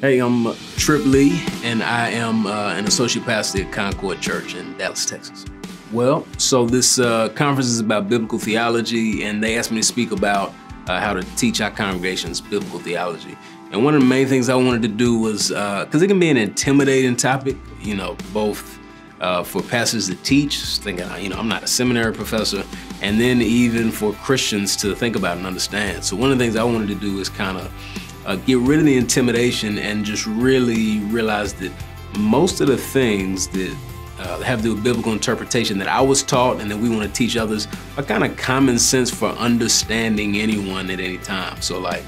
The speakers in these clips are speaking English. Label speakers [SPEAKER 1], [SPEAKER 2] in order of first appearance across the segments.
[SPEAKER 1] Hey, I'm Trip Lee, and I am an associate pastor at Concord Church in Dallas, Texas. Well, so this conference is about biblical theology, and they asked me to speak about how to teach our congregations biblical theology. And one of the main things I wanted to do was, because it can be an intimidating topic, you know, both for pastors to teach, thinking, you know, I'm not a seminary professor, and then even for Christians to think about and understand. So one of the things I wanted to do is kind of get rid of the intimidation and just really realize that most of the things that have to do with biblical interpretation that I was taught and that we want to teach others are kind of common sense for understanding anyone at any time. So like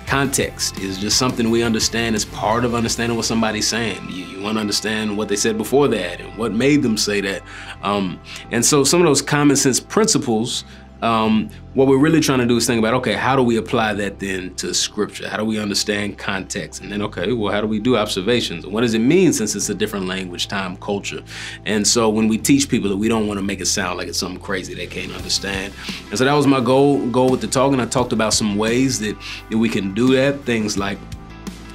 [SPEAKER 1] context is just something we understand as part of understanding what somebody's saying. You want to understand what they said before that and what made them say that. And so some of those common sense principles, what we're really trying to do is think about, okay, how do we apply that then to scripture? How do we understand context? And then, okay, well, how do we do observations? And what does it mean since it's a different language, time, culture? And so when we teach people that, we don't want to make it sound like it's something crazy they can't understand. And so that was my goal with the talk. And I talked about some ways that we can do that. Things like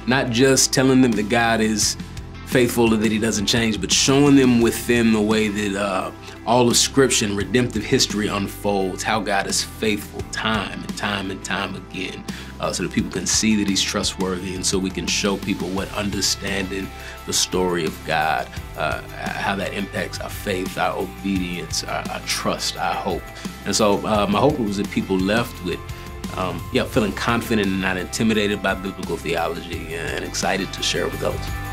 [SPEAKER 1] not just telling them that God is faithful and that he doesn't change, but showing them within the way that all of Scripture and redemptive history unfolds, how God is faithful time and time and time again, so that people can see that he's trustworthy, and so we can show people what understanding the story of God, how that impacts our faith, our obedience, our trust, our hope. And so my hope was that people left with feeling confident and not intimidated by biblical theology and excited to share it with others.